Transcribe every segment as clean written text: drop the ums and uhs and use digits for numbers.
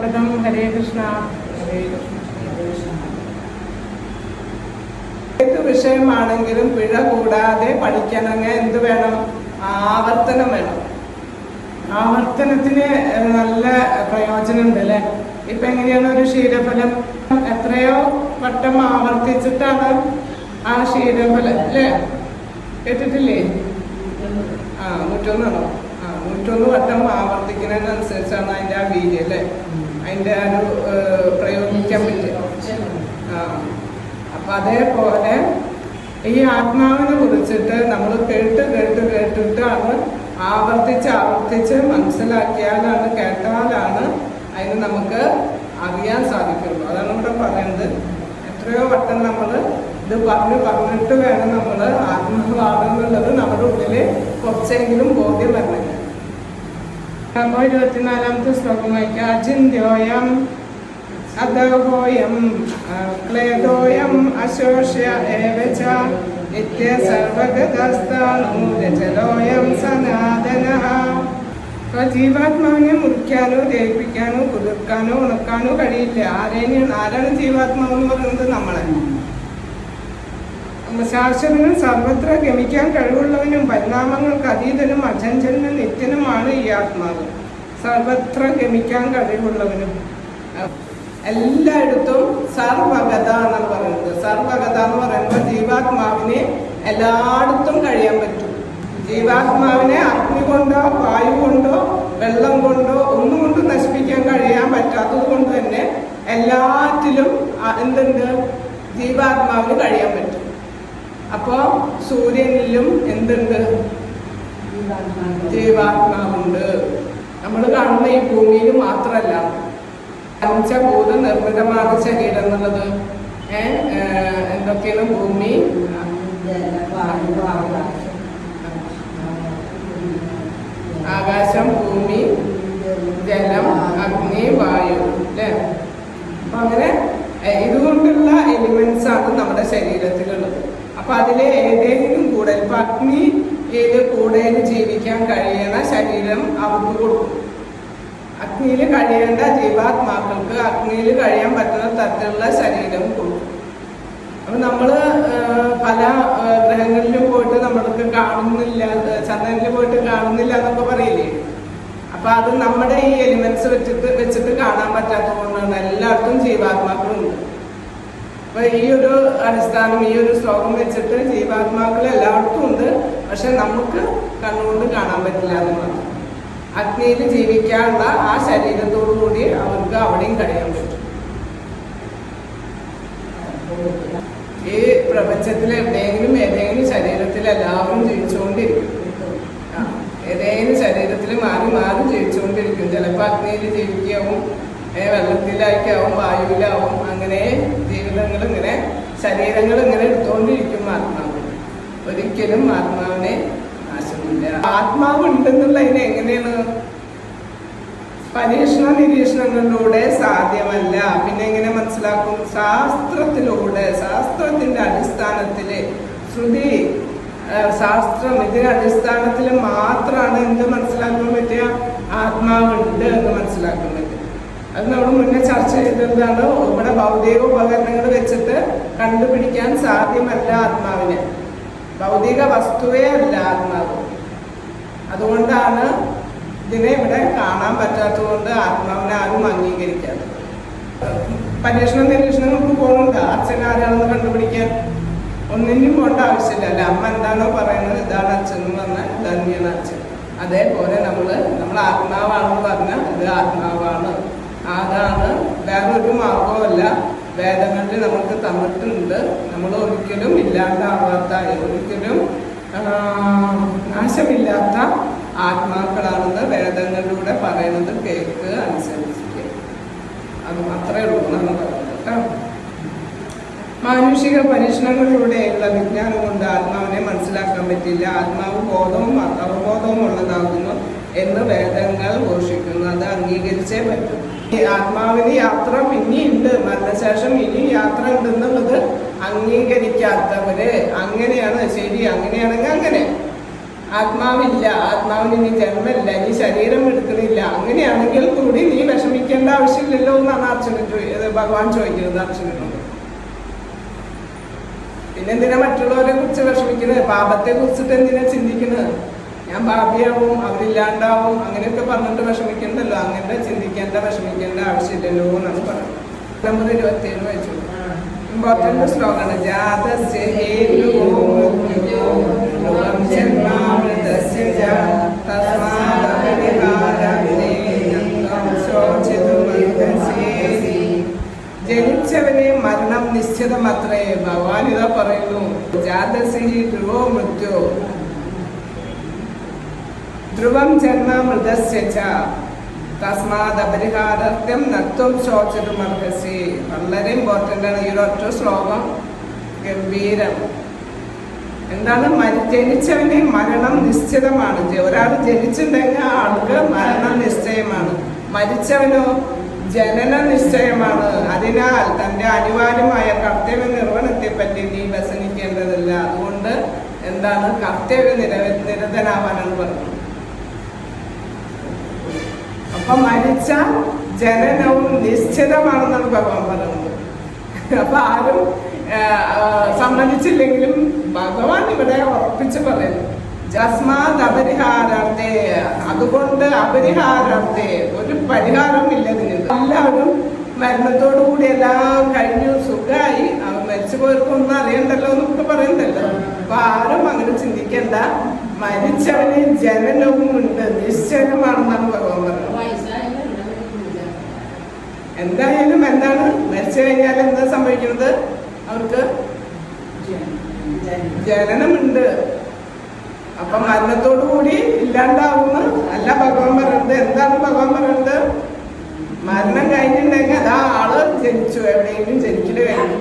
സ്വാഗതം. ഹരേ കൃഷ്ണ. ഹരേ കൃഷ്ണ. ഏത് വിഷയമാണെങ്കിലും പിഴ കൂടാതെ പഠിക്കണമെങ്കിൽ എന്ത് വേണം? ആവർത്തനം വേണം. ആവർത്തനത്തിന് നല്ല പ്രയോജനമുണ്ട് അല്ലേ? ഇപ്പൊ എങ്ങനെയാണ് ഒരു ക്ഷീരഫലം എത്രയോ വട്ടം ആവർത്തിച്ചിട്ടാണ് ആ ക്ഷീരഫലം അല്ലേ? കേട്ടിട്ടില്ലേ? 101 101 വട്ടം ആവർത്തിക്കുന്നതിനനുസരിച്ചാണ് അതിൻ്റെ ആ വീര്യം അല്ലേ? അതിൻ്റെ ആ ഒരു പ്രയോഗിക്കാൻ പറ്റുക. അപ്പം അതേപോലെ ഈ ആത്മാവിനെ കുറിച്ചിട്ട് നമ്മൾ കേട്ടിട്ടാണ് ആവർത്തിച്ച് മനസ്സിലാക്കിയാലാണ്, കേട്ടാലാണ് അതിന് നമുക്ക് അറിയാൻ സാധിക്കുള്ളൂ. അതാണ് ഇവിടെ പറയുന്നത്. എത്രയോ വട്ടം നമ്മൾ ഇത് പറഞ്ഞിട്ട് വേണം നമ്മൾ ആത്മാവാണെന്നുള്ളത് നമ്മുടെ ഉള്ളിൽ കുറച്ചെങ്കിലും ബോധ്യം വരണമെങ്കിൽ. അപ്പോൾ 24ാമത്തെ ശ്ലോകം വായിക്കാം. അചിന്യോയം അദഹോയം ക്ലേദോയം അശോഷ്യ ഏവച നിത്യ സർവഗതസ്ഥാനൂരചലോയം സനാതനഃ. അപ്പോൾ ജീവാത്മാവിനെ മുറിക്കാനോ ദഹിപ്പിക്കാനോ കുതിർക്കാനോ ഉണക്കാനോ കഴിയില്ല. ആരാണ് ജീവാത്മാവ് എന്ന് പറയുന്നത്? നമ്മളെ. ശാശ്വതനും സർവത്ര ഗമിക്കാൻ കഴിവുള്ളവനും പരിണാമങ്ങൾക്ക് അതീതനും അചഞ്ചലനും നിത്യനുമാണ് ഈ ആത്മാവ്. സർവത്ര ഗമിക്കാൻ കഴിവുള്ളവനും എല്ലായിടത്തും സർവഗത എന്നാണ് പറയുന്നത്. സർവഗത എന്ന് പറയുമ്പോൾ ജീവാത്മാവിനെ എല്ലായിടത്തും കഴിയാൻ പറ്റും. ജീവാത്മാവിനെ അഗ്നി കൊണ്ടോ വായു കൊണ്ടോ വെള്ളം കൊണ്ടോ ഒന്നും കൊണ്ടും നശിപ്പിക്കാൻ കഴിയാൻ പറ്റാത്തത് കൊണ്ട് തന്നെ എല്ലാറ്റിലും എന്തുണ്ട്? ജീവാത്മാവിന് കഴിയാൻ പറ്റും. അപ്പോൾ സൂര്യനിലും എന്തുണ്ട്? ജീവാത്മാവുണ്ട്. നമ്മൾ കാണുന്ന ഈ ഭൂമിയിൽ മാത്രമല്ല, പഞ്ചഭൂത നിർമ്മിതമാണ് ശരീരം എന്നുള്ളത്. എന്തൊക്കെയാണ്? ഭൂമി, ആകാശം, ഭൂമി, ജലം, അഗ്നി, വായു അല്ലേ? അപ്പൊ അങ്ങനെ ഇതുകൊണ്ടുള്ള എലിമെന്റ്സ് ആണ് നമ്മുടെ ശരീരത്തിലുള്ളത്. അപ്പൊ അതിലെ ഏതെങ്കിലും കൂടുതൽ, ഇപ്പൊ അഗ്നിയിൽ കൂടുതൽ ജീവിക്കാൻ കഴിയണ ശരീരം അവർക്ക് കൊടുക്കും. അഗ്നിയിൽ കഴിയേണ്ട ജീവാത്മാക്കൾക്ക് അഗ്നിയിൽ കഴിയാൻ പറ്റുന്ന തരത്തിലുള്ള ശരീരം കൊടുക്കും. അപ്പൊ നമ്മള് പല ഗ്രഹങ്ങളിലും പോയിട്ട് നമ്മൾക്ക് കാണുന്നില്ല, ചന്ദ്രനിൽ പോയിട്ട് കാണുന്നില്ല എന്നൊക്കെ പറയില്ലേ? അപ്പൊ അത് നമ്മുടെ ഈ എലിമെന്റ്സ് വെച്ചിട്ട് കാണാൻ പറ്റാത്തത് കൊണ്ടാണ്. എല്ലായിടത്തും ജീവാത്മാക്കളുണ്ട്. അപ്പൊ ഈ ഒരു അടിസ്ഥാനം, ഈ ഒരു ശ്ലോകം വെച്ചിട്ട് ജീവാത്മാക്കൾ എല്ലായിടത്തും ഉണ്ട്. പക്ഷെ നമുക്ക് കണ്ണുകൊണ്ട് കാണാൻ പറ്റില്ല എന്ന് മാത്രം. അഗ്നിയിൽ ജീവിക്കാനുള്ള ആ ശരീരത്തോടു കൂടി അവർക്ക് അവിടെയും കഴിയാൻ പറ്റും. ഈ പ്രപഞ്ചത്തിൽ ഏതെങ്കിലും ശരീരത്തിൽ എല്ലാവരും ജീവിച്ചുകൊണ്ടിരിക്കും. ഏതെങ്കിലും ശരീരത്തിൽ മാറി ജീവിച്ചുകൊണ്ടിരിക്കും. ചിലപ്പോൾ അഗ്നിയിൽ ജീവിക്കാവും, വെള്ളത്തിലായിരിക്കാവും, വായുവിലാവും. അങ്ങനെ ജീവിതങ്ങൾ ഇങ്ങനെ, ശരീരങ്ങൾ ഇങ്ങനെ എടുത്തുകൊണ്ടിരിക്കും ആത്മാവ്. ഒരിക്കലും ആത്മാവിനെ നാശമില്ല. ആത്മാവ് ഉണ്ടെന്നുള്ളതിന് എങ്ങനെയാണ്? പരീക്ഷണ നിരീക്ഷണങ്ങളിലൂടെ സാധ്യമല്ല. പിന്നെ എങ്ങനെ മനസ്സിലാക്കും? ശാസ്ത്രത്തിലൂടെ, ശാസ്ത്രത്തിന്റെ അടിസ്ഥാനത്തില്, ശ്രുതി ശാസ്ത്രം ഇതിന്റെ അടിസ്ഥാനത്തിൽ മാത്രമാണ് എന്ത് മനസ്സിലാക്കാൻ പറ്റുക? ആത്മാവുണ്ട് എന്ന് മനസ്സിലാക്കാൻ പറ്റും. അത് നമ്മൾ മുന്നേ ചർച്ച ചെയ്തതാണ്. ഇവിടെ ഭൗതിക ഉപകരണങ്ങൾ വെച്ചിട്ട് കണ്ടുപിടിക്കാൻ സാധ്യമല്ല ആത്മാവിനെ. ഭൗതിക വസ്തുവേ അല്ല ആത്മാവ്. അതുകൊണ്ടാണ് ഇതിനെ ഇവിടെ കാണാൻ പറ്റാത്തത് കൊണ്ട് ആത്മാവിനെ ആരും അംഗീകരിക്കാത്തത്. പരീക്ഷണ നിരീക്ഷണങ്ങൾക്ക് പോകുന്നുണ്ട്. അച്ഛൻ ആരാണെന്ന് കണ്ടുപിടിക്കാൻ ഒന്നിനും പോകേണ്ട ആവശ്യമില്ല. അല്ല, അമ്മ എന്താണോ പറയുന്നത് ഇതാണ് അച്ഛൻ എന്ന് പറഞ്ഞാൽ ഇതന്നെയാണ് അച്ഛൻ. അതേപോലെ നമ്മൾ ആത്മാവാണെന്ന് പറഞ്ഞാൽ ഇത് ആത്മാവാണ്. അതാണ്, വേറൊരു മാർഗവുമല്ല. വേദങ്ങളിൽ നമുക്ക് തന്നിട്ടുണ്ട്. നമ്മൾ ഒരിക്കലും ഇല്ലാണ്ടാവാത്ത, ഒരിക്കലും നാശമില്ലാത്ത ആത്മാക്കളാണെന്ന് വേദങ്ങളിലൂടെ പറയുന്നത് കേൾക്ക്, അനുസരിക്കുക. അത് മാത്രമേ ഉള്ളൂ എന്നാണ് പറയുന്നത് കേട്ടോ. മാനുഷിക പരീക്ഷണങ്ങളിലൂടെയുള്ള വിജ്ഞാനം കൊണ്ട് ആത്മാവിനെ മനസ്സിലാക്കാൻ പറ്റില്ല. ആത്മാവ് ബോധവും അവബോധവും ഉള്ളതാകുന്നു എന്ന് വേദങ്ങൾ ഘോഷിക്കുന്നു. അത് അംഗീകരിച്ചേ പറ്റും. ഈ ആത്മാവിന് യാത്ര ഇനിയുണ്ട്, മരണശേഷം ഇനി യാത്ര ഉണ്ടെന്നുള്ളത് അംഗീകരിക്കാത്തവര് അങ്ങനെയാണ് ശരി, അങ്ങനെയാണെങ്കിൽ അങ്ങനെ ആത്മാവില്ല, ആത്മാവിന് നീ ജന്മമില്ല, നീ ശരീരം എടുക്കണില്ല, അങ്ങനെയാണെങ്കിൽ കൂടി നീ വിഷമിക്കേണ്ട ആവശ്യമില്ലല്ലോ എന്നാണ് ഭഗവാൻ ചോദിക്കുന്നത് അർജുനനോട്. പിന്നെന്തിനാ മറ്റുള്ളവരെ കുറിച്ച് വിഷമിക്കുന്നത്? പാപത്തെ കുറിച്ചിട്ട് എന്തിനാ ചിന്തിക്കുന്നത്? ഞാൻ പാപിയാവും, അവരില്ലാണ്ടാവും, അങ്ങനെയൊക്കെ പറഞ്ഞിട്ട് വിഷമിക്കണ്ടല്ലോ. അങ്ങനെ ചിന്തിക്കേണ്ട വിഷമിക്കേണ്ട ആവശ്യമില്ലല്ലോ എന്നാണ് പറയുന്നത്. നമ്പർ 27 വായിച്ചു. ഇമ്പോർട്ടന്റ് ശ്ലോകമാണ്. ജാതസ്യ ഹേതുഃ മൃത്യുഃ ധ്രുവം ജന്മാമൃതസ്യ ച തസ്മാദപരിഹാരാർത്ഥേ യത്നം ശോചിതുമർഹസി. ജനിച്ചവനെ മരണം നിശ്ചിതമത്രേ. ഭഗവാൻ ഇതാ പറയുന്നു. ജാതസ്യ ധ്രുവോ മൃത്യോ ധ്രുവം ജന്മാമൃതസ്യ ച തസ്മാദപരിഹാരാർത്ഥം നത്വം ശോചിതുമർഹസി. വളരെ ഇമ്പോർട്ടൻ്റ് ആണ് ഈ ഒരൊറ്റ ശ്ലോകം. ഗംഭീരം. എന്താണ്? ജനിച്ചവന് മരണം നിശ്ചിതമാണ്. ഒരാൾ ജനിച്ചിട്ടുണ്ടെങ്കിൽ ആൾക്ക് മരണം നിശ്ചയമാണ്. മരിച്ചവനോ ജനന നിശ്ചയമാണ്. അതിനാൽ തൻ്റെ അനിവാര്യമായ കർത്തവ്യ നിർവഹണത്തെ പറ്റി നീ വ്യസനിക്കേണ്ടതില്ല. അതുകൊണ്ട് എന്താണ്? കർത്തവ്യ നിരതനാവാനാണ് പറഞ്ഞത്. അപ്പൊ മരിച്ച ജനനവും നിശ്ചിതമാണെന്നാണ് ഭഗവാൻ പറയുന്നത്. അപ്പൊ ആരും സമ്മതിച്ചില്ലെങ്കിലും ഭഗവാൻ ഇവിടെ ഉറപ്പിച്ച് പറയുന്നു. ജസ്മാത് അപരിഹാരാർത്ഥേ. അതുകൊണ്ട് അപരിഹാരാർത്ഥേ, ഒരു പരിഹാരമില്ല ഇതിന്. എല്ലാവരും മരണത്തോടു കൂടി എല്ലാം കഴിഞ്ഞു, സുഖമായി. മരിച്ചു പോയവർക്കൊന്നും അറിയണ്ടല്ലോ എന്നൊക്കെ പറയുന്നല്ലോ. അപ്പൊ ആരും അങ്ങനെ ചിന്തിക്കണ്ട. മരിച്ചവന് ജനനവും ഉണ്ട്, നിശ്ചയമാണെന്നാണ് ഭഗവാൻ പറയുന്നത്. എന്തായാലും എന്താണ്? മരിച്ചു കഴിഞ്ഞാൽ എന്താ സംഭവിക്കുന്നത്? അവർക്ക് ജനനമുണ്ട്. അപ്പൊ മരണത്തോടു കൂടി ഇല്ലാണ്ടാവുന്ന അല്ല ഭഗവാൻ പറയുന്നത്. എന്താണ് ഭഗവാൻ പറയുന്നത്? മരണം കഴിഞ്ഞിട്ടുണ്ടെങ്കിൽ അതാ ആള് ജനിച്ചു, എവിടെയെങ്കിലും ജനിക്കല് കഴിഞ്ഞു.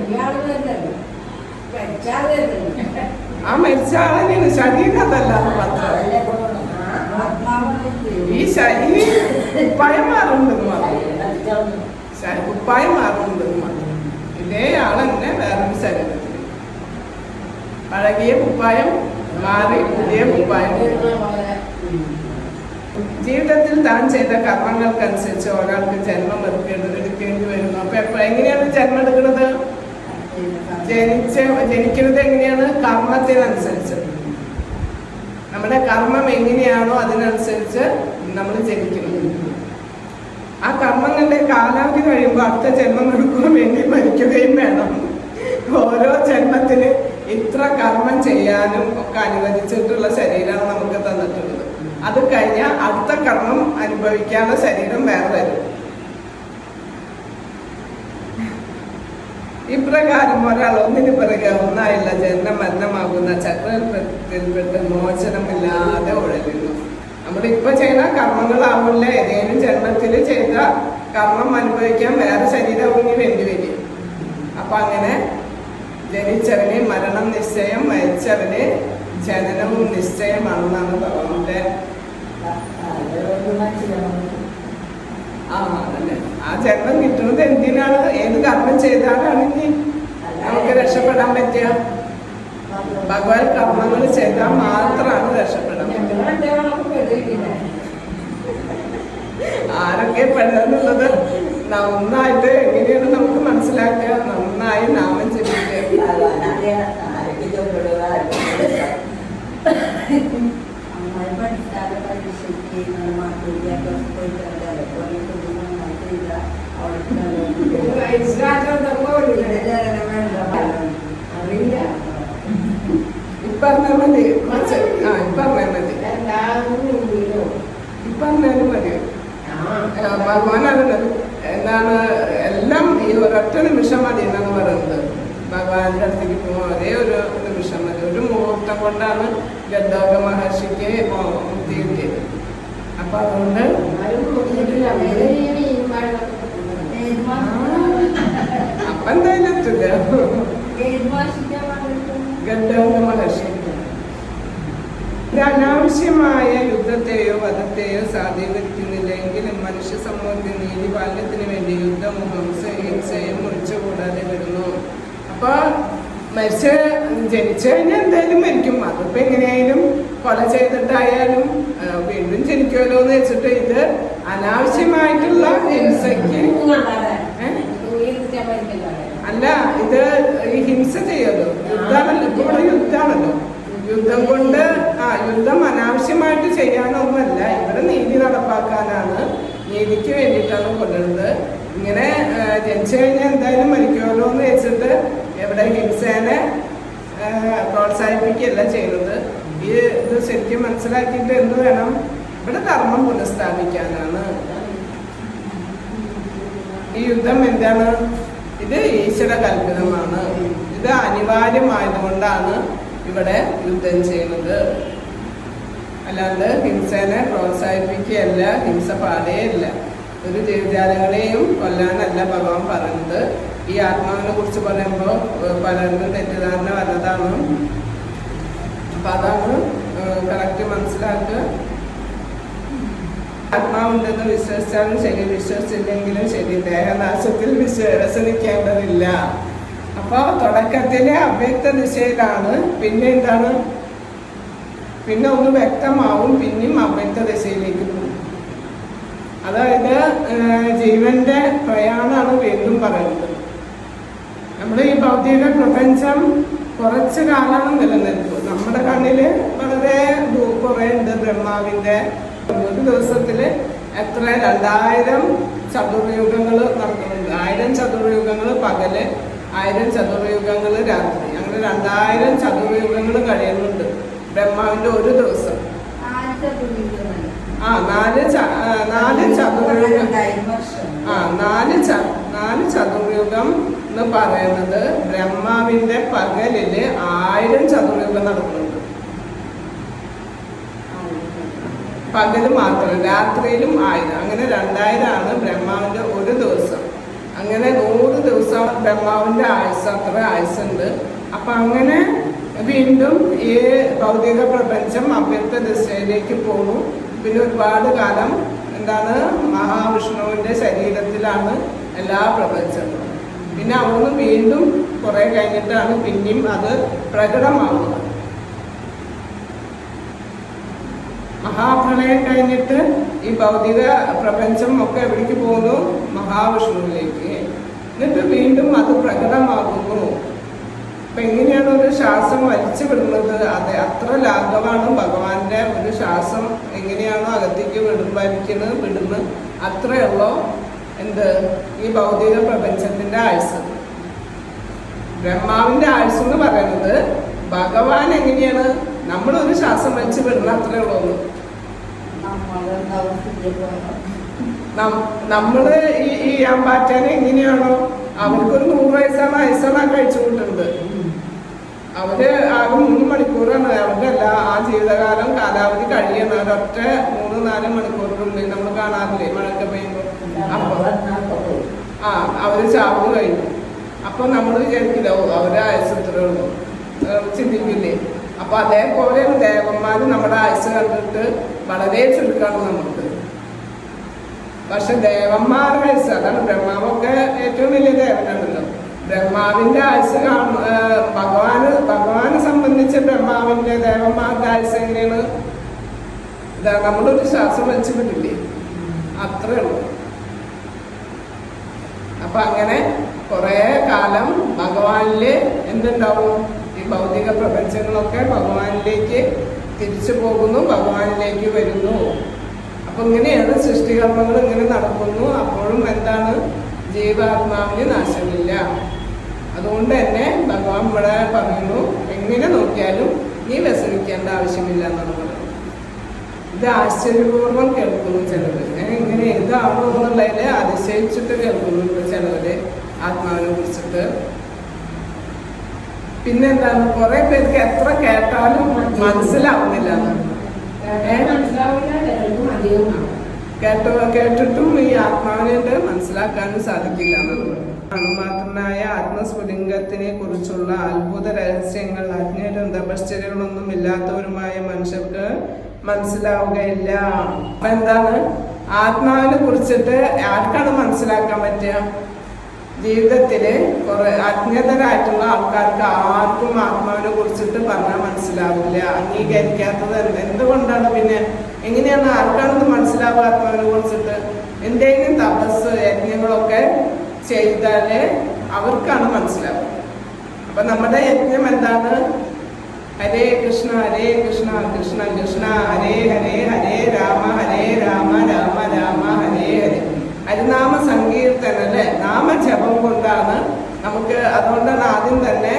ആ മരിച്ച ആളെന്നെയാണ്, ശരീരം അതല്ല മാത്രം. ഈ കുപ്പായം മാറുണ്ടെന്ന് മാത്രം. കുപ്പായം മാറുന്നുണ്ടെന്ന് മാത്രം. ഇതേ ആളെന്നെ വേറൊരു ശരീരത്തിൽ. പഴകിയ കുപ്പായം മാറി പുതിയ കുപ്പായം. ജീവിതത്തിൽ താൻ ചെയ്ത കർമ്മങ്ങൾക്കനുസരിച്ച് ഒരാൾക്ക് ജന്മം എടുക്കേണ്ടി വരുന്നു. അപ്പൊ എങ്ങനെയാണ് ജന്മം എടുക്കുന്നത്? ജനിക്കുന്നത് എങ്ങനെയാണ്? കർമ്മത്തിനനുസരിച്ച്. നമ്മുടെ കർമ്മം എങ്ങനെയാണോ അതിനനുസരിച്ച് നമ്മൾ ജനിക്കുന്നത്. ആ കർമ്മങ്ങളുടെ കാലാവധി കഴിയുമ്പോൾ അടുത്ത ജന്മം എടുക്കാൻ വേണ്ടി മരിക്കുകയും വേണം. ഓരോ ജന്മത്തിന് ഇത്ര കർമ്മം ചെയ്യാനും ഒക്കെ അനുവദിച്ചിട്ടുള്ള ശരീരമാണ് നമുക്ക് തന്നിട്ടുള്ളത്. അത് കഴിഞ്ഞാൽ അടുത്ത കർമ്മം അനുഭവിക്കാനുള്ള ശരീരം വേറെ വരും. ഇപ്രകാരം ഒരാൾ ഒന്നിനു പിറകെ ഒന്നായുള്ള ജന്മ മരണമാകുന്ന ചക്രത്തിൽപ്പെട്ട് മോചനമില്ലാതെ ഉഴലുന്നു. നമ്മളിപ്പോ ചെയ്യുന്ന കർമ്മങ്ങളാവില്ല. ഏതെങ്കിലും ജന്മത്തിൽ ചെയ്ത കർമ്മം അനുഭവിക്കാൻ വേറെ ശരീരം ഇനി വേണ്ടി വരും. അപ്പൊ അങ്ങനെ ജനിച്ചവന് മരണം നിശ്ചയം, മരിച്ചവന് ജനനവും നിശ്ചയമാണെന്നാണ് ഭഗവാന്റെ. അതന്നെ. ആ ജന്മം കിട്ടുന്നത് എന്തിനാണ്? ഏത് കർമ്മം ചെയ്താലാണ് ഇനി നമുക്ക് രക്ഷപ്പെടാൻ പറ്റുക? ഭഗവാൻ കർമ്മങ്ങൾ ചെയ്താൽ മാത്രമാണ് രക്ഷപ്പെടാൻ പറ്റുക. ആരൊക്കെ പെടുന്നുള്ളത് നന്നായിട്ട് എങ്ങനെയാണ് നമുക്ക് മനസ്സിലാക്കുക? നന്നായി നാമം ജപിക്കുക. ഇപ്പറഞ്ഞാൽ മതി. ഇപ്പറഞ്ഞാലും മതി. ഭഗവാനാണ് എന്താണ് എല്ലാം ഈ ഒരൊറ്റ നിമിഷം മതി എന്നാണ് പറയുന്നത്. ഭഗവാന്റെ അടുത്തേക്ക് പോകുമ്പോൾ ഒരേ ഒരു നിമിഷം മതി. ഒരു മുഹൂർത്തം കൊണ്ടാണ് ഗദ്ദാക മഹർഷിക്ക് മുക്തി കിട്ടിയത്. അപ്പൊ അതുകൊണ്ട് അപ്പൊ എന്തായാലും എത്തില്ല. ഗദ്ദാക മഹർഷി അനാവശ്യമായ യുദ്ധത്തെയോ വധത്തെയോ സാധീകരിക്കുന്നില്ല. എങ്കിലും മനുഷ്യ സമൂഹത്തിൽ നീതിപാലനത്തിന് വേണ്ടി യുദ്ധവും ഹിംസയും ഒഴിച്ചുകൂടാതെ വരുന്നു. അപ്പൊ ജനിച്ചു കഴിഞ്ഞാൽ എന്തായാലും മരിക്കും. അതിപ്പോ എങ്ങനെയായാലും കൊല ചെയ്തിട്ടായാലും വീണ്ടും ജനിക്കുമല്ലോ എന്ന് വെച്ചിട്ട് ഇത് അനാവശ്യമായിട്ടുള്ള ഹിംസയ്ക്ക് അല്ല, ഇത് ഈ ഹിംസ ചെയ്യല്ലോ, യുദ്ധാണല്ലോ, ഇപ്പൊ ഇവിടെ യുദ്ധാണല്ലോ. യുദ്ധം കൊണ്ട് യുദ്ധം അനാവശ്യമായിട്ട് ചെയ്യാനൊന്നുമല്ല, ഇവിടെ നീതി നടപ്പാക്കാനാണ്, നീതിക്ക് വേണ്ടിയിട്ടാണ് കൊല്ലുന്നത്. ഇങ്ങനെ ജനിച്ചു കഴിഞ്ഞാൽ എന്തായാലും മരിക്കുമല്ലോ എന്ന് വെച്ചിട്ട് ഇവിടെ ഹിംസേനെ പ്രോത്സാഹിപ്പിക്കുകയല്ല ചെയ്യുന്നത്. ഈ ഇത് ശരിക്കും മനസ്സിലാക്കിയിട്ട് എന്ത് വേണം, ഇവിടെ ധർമ്മം പുനഃസ്ഥാപിക്കാനാണ്. ഈ യുദ്ധം എന്താണ്? ഇത് ഈശ്വര കൽപ്പിതമാണ്. ഇത് അനിവാര്യമായതുകൊണ്ടാണ് ഇവിടെ യുദ്ധം ചെയ്യുന്നത്. അല്ലാണ്ട് ഹിംസേനെ പ്രോത്സാഹിപ്പിക്കുകയല്ല, ഹിംസ പാടുകയല്ല. ഒരു ജീവജാലങ്ങളെയും കൊല്ലാനല്ല ഭഗവാൻ പറയുന്നത്. ഈ ആത്മാവിനെ കുറിച്ച് പറയുമ്പോൾ പലർക്കും തെറ്റിദ്ധാരണ വന്നതാണ്. അപ്പൊ അതാണ് കറക്റ്റ് മനസ്സിലാക്കുക. ആത്മാവുണ്ടെന്ന് വിശ്വസിച്ചാലും ശരി, വിശ്വസിച്ചില്ലെങ്കിലും ശരി, ദേഹനാശത്തിൽ വ്യസനിക്കേണ്ടതില്ല. അപ്പൊ തുടക്കത്തിലെ അവ്യക്ത ദിശയിലാണ്, പിന്നെ എന്താണ്, പിന്നെ ഒന്ന് വ്യക്തമാവും, പിന്നെയും അവ്യക്ത ദിശയിലേക്ക് പോകും. അതായത് ജീവന്റെ പ്രയാണമാണ് വീണ്ടും പറയുന്നത്. നമ്മുടെ ഈ ഭൗതിക പ്രപഞ്ചം കുറച്ച് കാലമാണ് നിലനിൽക്കും. നമ്മുടെ കണ്ണില് വളരെ കുറെ ഉണ്ട്. ബ്രഹ്മാവിന്റെ ഒരു ദിവസത്തില് എത്ര 2000 ചതുർയുഗങ്ങൾ നടക്കുന്നുണ്ട്. 1000 ചതുർയുഗങ്ങൾ പകല്, 1000 ചതുർയുഗങ്ങൾ രാത്രി, അങ്ങനെ 2000 ചതുർയുഗങ്ങൾ കഴിയുന്നുണ്ട് ബ്രഹ്മാവിന്റെ ഒരു ദിവസം. 4 ചതുർയുഗം. 4 ചതുർയുഗം എന്ന് പറയുന്നത് ബ്രഹ്മാവിന്റെ പകലില് 1000 ചതുർയുഗം നടക്കുന്നുണ്ട്. പകല് മാത്രം, രാത്രിയിലും 1000, അങ്ങനെ 2000 ആണ് ബ്രഹ്മാവിന്റെ ഒരു ദിവസം. അങ്ങനെ 100 ദിവസം ബ്രഹ്മാവിന്റെ ആയുസ്, അത്ര ആയുസുണ്ട്. അപ്പൊ അങ്ങനെ വീണ്ടും ഈ ഭൗതിക പ്രപഞ്ചം അവ്യക്ത ദിശയിലേക്ക് പോകുന്നു. പിന്നെ ഒരുപാട് കാലം എന്താണ്, മഹാവിഷ്ണുവിന്റെ ശരീരത്തിലാണ് എല്ലാ പ്രപഞ്ചങ്ങളും. പിന്നെ അവിടുന്ന് വീണ്ടും കുറെ കഴിഞ്ഞിട്ടാണ് പിന്നെയും അത് പ്രകടമാകുന്നത്. മഹാപ്രളയം കഴിഞ്ഞിട്ട് ഈ ഭൗതിക പ്രപഞ്ചം ഒക്കെ എവിടേക്ക് പോകുന്നു? മഹാവിഷ്ണുവിലേക്ക്. എന്നിട്ട് വീണ്ടും അത് പ്രകടമാകുന്നു. അപ്പൊ എങ്ങനെയാണ് ഒരു ശ്വാസം വലിച്ചു വിടുന്നത്? അതെ, അത്ര ലാഘവമാണ് ഭഗവാന്റെ ഒരു ശ്വാസം. എങ്ങനെയാണോ അകത്തേക്ക് വിടുന്നത് അത്രയുള്ളോ എന്ത് ഈ ഭൗതിക പ്രപഞ്ചത്തിന്റെ ആയുസ്. ബ്രഹ്മാവിന്റെ ആയുസ് എന്ന് പറയുന്നത് ഭഗവാൻ എങ്ങനെയാണ് നമ്മളൊരു ശ്വാസം വലിച്ചു വിടുന്ന അത്രേ ഉള്ളൂ. നമ്മള് ഈ അമ്പാറ്റാനെ എങ്ങനെയാണോ, അവർക്കൊരു 100 വയസ്സാണ് ആയുസാണ് കഴിച്ചു കൂട്ടുന്നത്. അവര് ആകെ 3 മണിക്കൂറാണ് അവരുടെ ആ ജീവിതകാലം കാലാവധി കഴിയണം. ഒരൊറ്റ 3-4 മണിക്കൂറിനുള്ളിൽ നമ്മൾ കാണാറില്ലേ മഴയൊക്കെ പെയ്യുമ്പോൾ. അപ്പൊ അവര് ചാവ് കഴിഞ്ഞു. അപ്പൊ നമ്മൾ വിചാരിക്കില്ല അവരുടെ ആയുസ് ഇത്രേ ഉള്ളൂ, ചിന്തിക്കില്ലേ? അപ്പൊ അതേപോലെ ദേവന്മാര് നമ്മുടെ ആയുസ് കണ്ടിട്ട് വളരെ ചുരുക്കാണ് നമുക്ക്. പക്ഷെ ദേവന്മാരുടെ ആയുസ്, അതാണ് ബ്രഹ്മാവൊക്കെ ഏറ്റവും വലിയ ദേവനാണല്ലോ. ബ്രഹ്മാവിന്റെ ആയുസ് ഭഗവാനെ സംബന്ധിച്ച് ബ്രഹ്മാവിന്റെ ദേവന്മാരുടെ ആയുസ് എങ്ങനെയാണ്? നമ്മളൊരു ശ്വാസം വലിച്ചു വിട്ടില്ലേ, അത്രേ ഉള്ളൂ. അപ്പൊ അങ്ങനെ കുറെ കാലം ഭഗവാനില് എന്തുണ്ടാവും? ഈ ഭൗതിക പ്രപഞ്ചങ്ങളൊക്കെ ഭഗവാനിലേക്ക് തിരിച്ചു പോകുന്നു, ഭഗവാനിലേക്ക് വരുന്നു. അപ്പൊ ഇങ്ങനെയാണ് സൃഷ്ടികർമ്മങ്ങൾ ഇങ്ങനെ നടക്കുന്നു. അപ്പോഴും എന്താണ്? ജീവാത്മാവിന് നാശമില്ല. അതുകൊണ്ട് തന്നെ ഭഗവാൻ ഇവിടെ പറയുന്നു, എങ്ങനെ നോക്കിയാലും നീ വ്യസനിക്കേണ്ട ആവശ്യമില്ല എന്നാണ് പറയുന്നത്. ഇത് ആശ്ചര്യപൂർവ്വം കേൾക്കുന്നു ചിലര്. ഇങ്ങനെ ഇതാണോ എന്നുള്ളതില് അതിശയിച്ചിട്ട് കേൾക്കുന്നുണ്ട് ചിലവര് ആത്മാവിനെ കുറിച്ചിട്ട്. പിന്നെന്താണ്, കുറെ പേർക്ക് എത്ര കേട്ടാലും മനസ്സിലാവുന്നില്ല. കേട്ടിട്ടും ഈ ആത്മാവിനെ മനസ്സിലാക്കാനും സാധിക്കില്ല എന്നുള്ളത്. അണുമാത്രനായ ആത്മസ്ഫുലിംഗത്തിനെ കുറിച്ചുള്ള അത്ഭുത രഹസ്യങ്ങൾ അജ്ഞരും തപശ്ചര്യകളൊന്നും ഇല്ലാത്തവരുമായ മനുഷ്യർക്ക് മനസ്സിലാവുകയില്ല. അപ്പൊ എന്താണ്, ആത്മാവിനെ കുറിച്ചിട്ട് ആർക്കാണ് മനസ്സിലാക്കാൻ പറ്റുക? ജീവിതത്തില് കുറെ അജ്ഞതരായിട്ടുള്ള ആൾക്കാർക്ക് ആർക്കും ആത്മാവിനെ കുറിച്ചിട്ട് പറഞ്ഞാൽ മനസ്സിലാവില്ല. അംഗീകരിക്കാത്തത് എന്തുകൊണ്ടാണ്? പിന്നെ എങ്ങനെയാണ് ആർക്കാണെന്ന് മനസ്സിലാവുക ആത്മാവിനെ കുറിച്ചിട്ട്? എന്തെങ്കിലും തപസ് യജ്ഞങ്ങളൊക്കെ ചെയ്താലേ അവർക്കാണ് മനസ്സിലാവുക. അപ്പൊ നമ്മുടെ യജ്ഞം എന്താണ്? ഹരേ കൃഷ്ണ കൃഷ്ണ കൃഷ്ണ ഹരേ ഹരേ ഹരേ രാമ രാമ രാമ ഹരേ ഹരേ. ഹരിനാമ സങ്കീർത്തനം അല്ലെ, നാമജപം കൊണ്ടാണ് നമുക്ക്. അതുകൊണ്ടാണ് ആദ്യം തന്നെ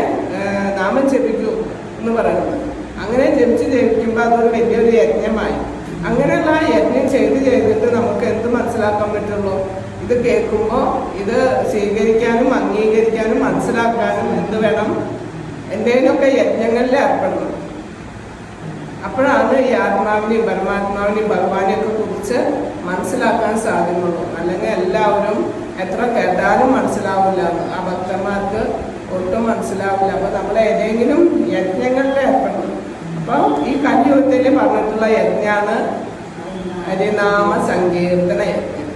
നാമം ജപിക്കൂ എന്ന് പറയുന്നത്. അങ്ങനെ ജപിക്കുമ്പോൾ അതൊരു വലിയൊരു യജ്ഞമായി. അങ്ങനെയുള്ള യജ്ഞം ചെയ്തിട്ട് നമുക്ക് എന്ത് മനസ്സിലാക്കാൻ പറ്റുള്ളൂ? ഇത് കേൾക്കുമ്പോൾ ഇത് സ്വീകരിക്കാനും അംഗീകരിക്കാനും മനസ്സിലാക്കാനും എന്ത് വേണം? എന്തെങ്കിലുമൊക്കെ യജ്ഞങ്ങളിൽ ഏർപ്പെടണം. അപ്പോഴാണ് ഈ ആത്മാവിനെയും പരമാത്മാവിനെയും ഭഗവാനെയൊക്കെ കുറിച്ച് മനസ്സിലാക്കാൻ സാധിക്കുള്ളൂ. അല്ലെങ്കിൽ എല്ലാവരും എത്ര കേട്ടാലും മനസ്സിലാവില്ല, ആ ഭക്തന്മാർക്ക് ഒട്ടും മനസ്സിലാവില്ല. അപ്പൊ നമ്മൾ ഏതെങ്കിലും യജ്ഞങ്ങളിൽ ഏർപ്പെടണം. അപ്പൊ ഈ കലിയുഗത്തിൽ പറഞ്ഞിട്ടുള്ള യജ്ഞാണ് ഹരിനാമ സങ്കീർത്തന യജ്ഞം.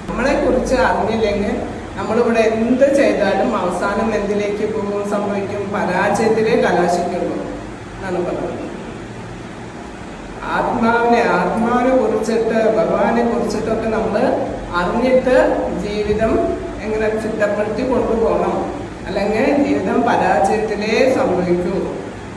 നമ്മളെ കുറിച്ച് അറിഞ്ഞില്ലെങ്കിൽ നമ്മളിവിടെ എന്ത് ചെയ്താലും അവസാനം എന്തിലേക്ക് പോകും? സംഭവിക്കും? പരാജയത്തിലേ കലാശിക്കുള്ളൂ എന്നാണ് പറയുന്നത്. ആത്മാവിനെ കുറിച്ചിട്ട് ഭഗവാനെ കുറിച്ചിട്ടൊക്കെ നമ്മൾ അറിഞ്ഞിട്ട് ജീവിതം എങ്ങനെ ചിട്ടപ്പെടുത്തി കൊണ്ടുപോകണം. അല്ലെങ്കിൽ ജീവിതം പരാജയത്തിലേ സംഭവിക്കൂ.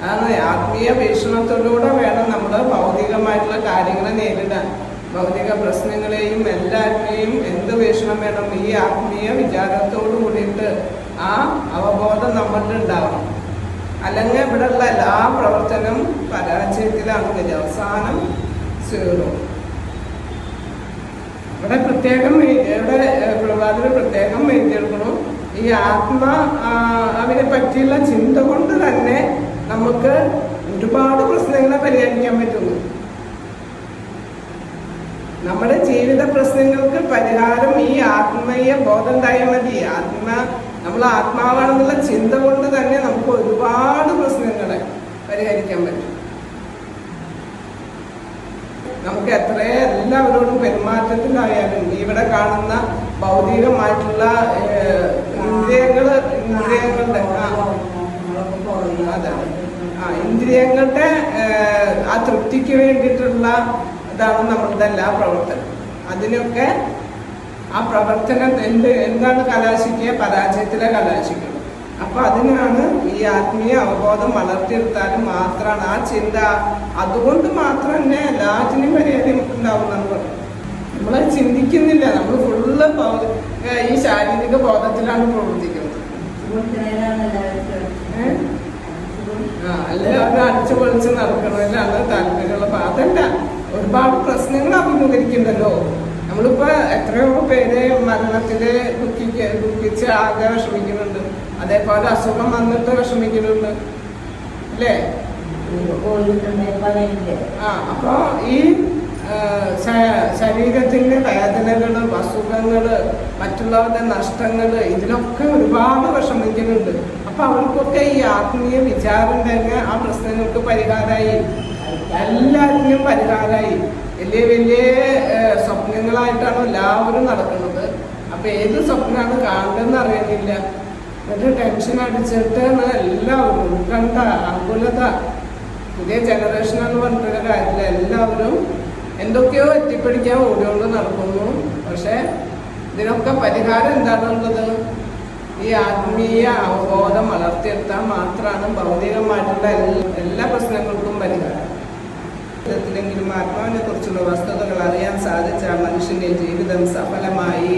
അതാണ് ആത്മീയ വീക്ഷണത്തിലൂടെ വേണം നമ്മൾ ഭൗതികമായിട്ടുള്ള കാര്യങ്ങളെ നേരിടാൻ. ഭൗതിക പ്രശ്നങ്ങളെയും എല്ലാറ്റിനെയും എന്ത് വീക്ഷണം വേണം? ഈ ആത്മീയ വിചാരത്തോടു കൂടിയിട്ട് ആ അവബോധം നമ്മളിൽ ഉണ്ടാവണം. അല്ലെങ്കിൽ ഇവിടെയുള്ള എല്ലാ പ്രവർത്തനം പരാജയത്തിലാണ് വരിക, അവസാനം സീറോ. ഇവിടെ പ്രത്യേകം പ്രഭാതിൽ പ്രത്യേകം എഴുതിയെടുക്കണം. ഈ അവനെ പറ്റിയുള്ള ചിന്ത കൊണ്ട് തന്നെ നമുക്ക് ഒരുപാട് പ്രശ്നങ്ങളെ പരിഹരിക്കാൻ പറ്റുന്നു. നമ്മുടെ ജീവിത പ്രശ്നങ്ങൾക്ക് പരിഹാരം ഈ ആത്മീയ ബോധം ഉണ്ടായാൽ മതി. നമ്മൾ ആത്മാവാണെന്നുള്ള ചിന്ത കൊണ്ട് തന്നെ നമുക്ക് ഒരുപാട് പ്രശ്നങ്ങളെ പരിഹരിക്കാൻ പറ്റും. നമുക്ക് എത്ര എല്ലാവരോടും പെരുമാറ്റത്തിലായാലും ഇവിടെ കാണുന്ന ഭൗതികമായിട്ടുള്ള ഇന്ദ്രിയങ്ങളുടെ ഇന്ദ്രിയങ്ങളുടെ ആ തൃപ്തിക്ക് വേണ്ടിയിട്ടുള്ള ഇതാണ് നമ്മളുടെ എല്ലാ പ്രവർത്തനം. അതിനൊക്കെ ആ പ്രവർത്തനം എന്താണ് കലാശിക്കുക? പരാജയത്തിലെ കലാശിക്കണം. അപ്പൊ അതിനാണ് ഈ ആത്മീയ അവബോധം വളർത്തിയെടുത്താലും മാത്രമാണ് ആ ചിന്ത. അതുകൊണ്ട് മാത്രം തന്നെ എല്ലാറ്റിനും പരിഹാരം ഉണ്ടാവുന്നതാണ് പറയുന്നത്. നമ്മൾ ചിന്തിക്കുന്നില്ല, നമ്മൾ ഫുള്ള് ഈ ശാരീരിക ബോധത്തിലാണ് പ്രവർത്തിക്കുന്നത്. എല്ലാവരും അടിച്ചു പൊളിച്ച് നടക്കണതിലാണ് താല്പര്യമുള്ളത്. അതല്ല, ഒരുപാട് പ്രശ്നങ്ങൾ അഭിമുഖീകരിക്കുന്നുണ്ടല്ലോ. നമ്മളിപ്പോ എത്രയോ പേര് മരണത്തില് ദുഃഖിച്ച് ആകെ വിഷമിക്കുന്നുണ്ട്. അതേപോലെ അസുഖം വന്നിട്ട് വിഷമിക്കുന്നുണ്ട് അല്ലേ? അപ്പൊ ഈ ശരീരത്തിന്റെ വേദനകള്, അസുഖങ്ങള്, മറ്റുള്ളവരുടെ നഷ്ടങ്ങള്, ഇതിലൊക്കെ ഒരുപാട് വിഷമിക്കുന്നുണ്ട്. അപ്പൊ അവർക്കൊക്കെ ഈ ആത്മീയ വിചാരം തന്നെ ആ പ്രശ്നങ്ങൾക്ക് പരിഹാരമായി, എല്ലാത്തിനും പരിഹാരമായി. വലിയ വലിയ സ്വപ്നങ്ങളായിട്ടാണ് എല്ലാവരും നടക്കുന്നത്. അപ്പൊ ഏത് സ്വപ്നമാണ് കാണുന്നതെന്ന് അറിയുന്നില്ല. എന്നിട്ട് ടെൻഷൻ അടിച്ചിട്ടാണ് എല്ലാവരും ഉത്കണ്ഠ, ആകുലത. പുതിയ ജനറേഷൻ എന്ന് പറഞ്ഞിട്ടൊരു കാര്യമില്ല. എല്ലാവരും എന്തൊക്കെയോ എത്തിപ്പിടിക്കാൻ ഓടിയോണ്ട് നടക്കുന്നു. പക്ഷെ ഇതിനൊക്കെ പരിഹാരം എന്താണുള്ളത്? ഈ ആത്മീയ അവബോധം വളർത്തിയെടുത്താൽ മാത്രമാണ് ഭൗതികമായിട്ടുള്ള എല്ലാ പ്രശ്നങ്ങൾക്കും പരിഹാരം. ജീവിതത്തിലെങ്കിലും ആത്മാവിനെ കുറിച്ചുള്ള വസ്തുതകൾ അറിയാൻ സാധിച്ച മനുഷ്യന്റെ ജീവിതം സഫലമായി.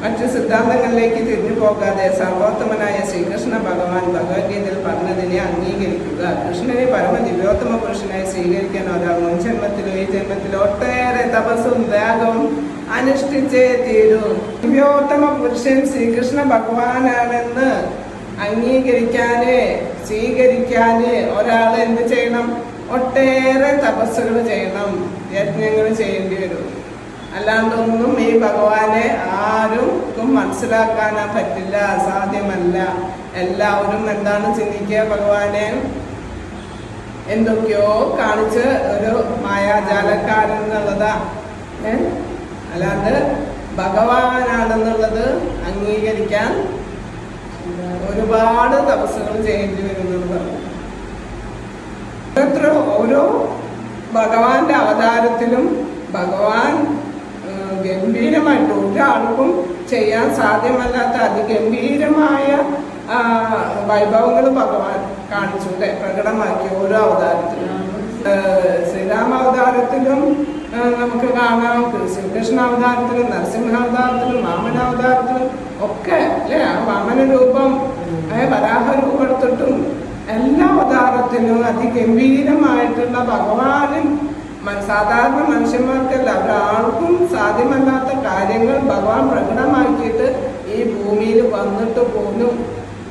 മറ്റു സിദ്ധാന്തങ്ങളിലേക്ക് തിരിഞ്ഞു പോകാതെ സർവോത്തമനായ ശ്രീകൃഷ്ണ ഭഗവാൻ ഭഗവത്ഗീതയിൽ പറഞ്ഞതിനെ അംഗീകരിക്കുക. കൃഷ്ണനെ പരമദിവ്യോത്തമ പുരുഷനായി സ്വീകരിക്കാൻ ഒരാൾ മുൻ ജന്മത്തിലോ ഈ ജന്മത്തിലോ ഒട്ടേറെ തപസ്സും ത്യാഗവും അനുഷ്ഠിച്ചേ തീരൂ. ദിവ്യോത്തമ പുരുഷൻ ശ്രീകൃഷ്ണ ഭഗവാനാണെന്ന് അംഗീകരിക്കാന് സ്വീകരിക്കാന് ഒരാൾ എന്ത് ചെയ്യണം? ഒട്ടേറെ തപസ്സുകൾ ചെയ്യണം, യജ്ഞങ്ങൾ ചെയ്യേണ്ടി വരും. അല്ലാണ്ടൊന്നും ഈ ഭഗവാനെ ആരും മനസ്സിലാക്കാനാ പറ്റില്ല, അസാധ്യമല്ല. എല്ലാവരും എന്താണ് ചിന്തിക്കുക? ഭഗവാനെ എന്തൊക്കെയോ കാണിച്ച് ഒരു മായാജാലക്കാരൻ എന്നുള്ളതാ. അല്ലാണ്ട് ഭഗവാനാണെന്നുള്ളത് അംഗീകരിക്കാൻ ഒരുപാട് തപസ്സുകൾ ചെയ്യേണ്ടി വരുന്നത് പറഞ്ഞു. ഓരോ ഭഗവാന്റെ അവതാരത്തിലും ഭഗവാൻ ഗംഭീരമായിട്ട് ഒരാൾക്കും ചെയ്യാൻ സാധ്യമല്ലാത്ത അതിഗംഭീരമായ വൈഭവങ്ങൾ ഭഗവാൻ കാണിച്ചു, പ്രകടമാക്കി ഓരോ അവതാരത്തിലും. ശ്രീരാമ അവതാരത്തിലും നമുക്ക് കാണാം, ശ്രീകൃഷ്ണ അവതാരത്തിലും നരസിംഹാവതാരത്തിലും വാമനാവതാരത്തിലും ഒക്കെ അല്ലേ, ആ വാമന രൂപം വരാഹ രൂപം എടുത്തിട്ടും എല്ലാ അവതാരത്തിലും അതിഗംഭീരമായിട്ടുള്ള ഭഗവാനും സാധാരണ മനുഷ്യന്മാർക്കല്ല ഒരാൾക്കും സാധ്യമല്ലാത്ത കാര്യങ്ങൾ ഭഗവാൻ പ്രകടമാക്കിയിട്ട് ഈ ഭൂമിയിൽ വന്നിട്ട് പോലും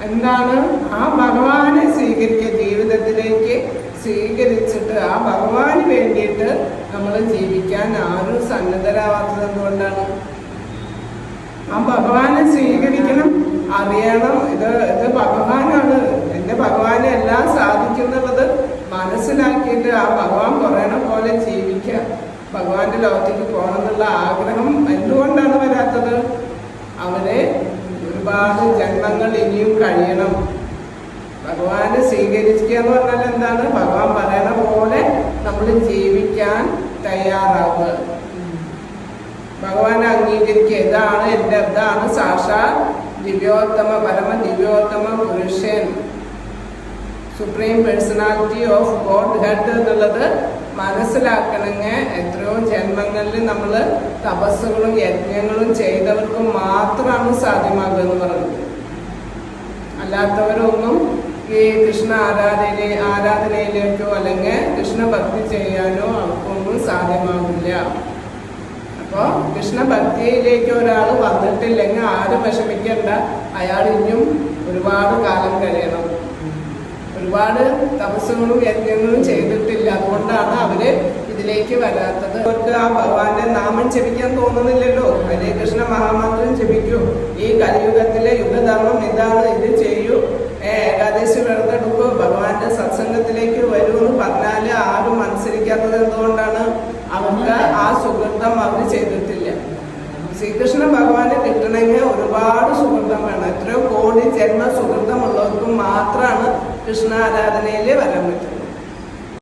എന്താണ് ആ ഭഗവാനെ സ്വീകരിക്കുക, ജീവിതത്തിലേക്ക് സ്വീകരിച്ചിട്ട് ആ ഭഗവാന് വേണ്ടിയിട്ട് നമ്മൾ ജീവിക്കാൻ ആരും സന്നദ്ധരാവാത്തത് എന്തുകൊണ്ടാണ്? ആ ഭഗവാനെ സ്വീകരിക്കണം, അറിയണം, ഇത് ഭഗവാനാണ്, എൻ്റെ ഭഗവാനെ എല്ലാം സാധിക്കുന്നുള്ളത് മനസ്സിലാക്കിയിട്ട് ആ ഭഗവാൻ പറയണ പോലെ ജീവിക്കുക, ഭഗവാന്റെ ലോകത്തേക്ക് പോകണം എന്നുള്ള ആഗ്രഹം എന്തുകൊണ്ടാണ് വരാത്തത്? അവരെ ഒരുപാട് ജന്മങ്ങൾ ഇനിയും കഴിയണം. ഭഗവാനെ സ്വീകരിക്കുക എന്ന് പറഞ്ഞാൽ എന്താണ്? ഭഗവാൻ പറയണ പോലെ നമ്മൾ ജീവിക്കാൻ തയ്യാറാവുക, ഭഗവാനെ അംഗീകരിക്കുക. ഇതാണ് സാക്ഷാൽ ദിവ്യോത്തമ പരമ ദിവ്യോത്തമ പുരുഷൻ, supreme personality of God head എന്നുള്ളത് മനസ്സിലാക്കണമെങ്കിൽ എത്രയോ ജന്മങ്ങളിൽ നമ്മൾ തപസ്സുകളും യജ്ഞങ്ങളും ചെയ്തവർക്കും മാത്രമാണ് സാധ്യമാകുക എന്ന് പറയുന്നത്. അല്ലാത്തവരൊന്നും ഈ കൃഷ്ണ ആരാധനയിലേക്കോ അല്ലെങ്കിൽ കൃഷ്ണഭക്തി ചെയ്യാനോ അവർക്കൊന്നും സാധ്യമാകില്ല. അപ്പോൾ കൃഷ്ണഭക്തിയിലേക്ക് ഒരാൾ വന്നിട്ടില്ലെങ്കിൽ ആരും വിഷമിക്കേണ്ട, അയാൾ ഇനിയും ഒരുപാട് കാലം കഴിയണം, ഒരുപാട് തപസ്സുകളും യജ്ഞങ്ങളും ചെയ്തിട്ടില്ല, അതുകൊണ്ടാണ് അവര് ഇതിലേക്ക് വരാത്തത്. അവർക്ക് ആ ഭഗവാന്റെ നാമം ജപിക്കാൻ തോന്നുന്നില്ലല്ലോ. ഹരേ കൃഷ്ണ മഹാമന്ത്രം ജപിക്കൂ, ഈ കലിയുഗത്തിലെ യുഗധർമ്മം ഇതാണ്, ഇത് ചെയ്യൂ, ഏകാദശി വ്രതെടുക്കൂ, ഭഗവാന്റെ സത്സംഗത്തിലേക്ക് വരൂ എന്ന് പറഞ്ഞാല് ആരും അനുസരിക്കാത്തത് എന്തുകൊണ്ടാണ്? അവർക്ക് ആ സുഹൃത്തം അവർ ചെയ്തിട്ടില്ല. ശ്രീകൃഷ്ണ ഭഗവാനെ കിട്ടണമെങ്കിൽ ഒരുപാട് സുഹൃത്തം വേണം. എത്രയോ കോടി ജന്മ സുഹൃത്തമുള്ളവർക്കും മാത്രമാണ് കൃഷ്ണ ആരാധനയിൽ വരാൻ പറ്റുന്നത്.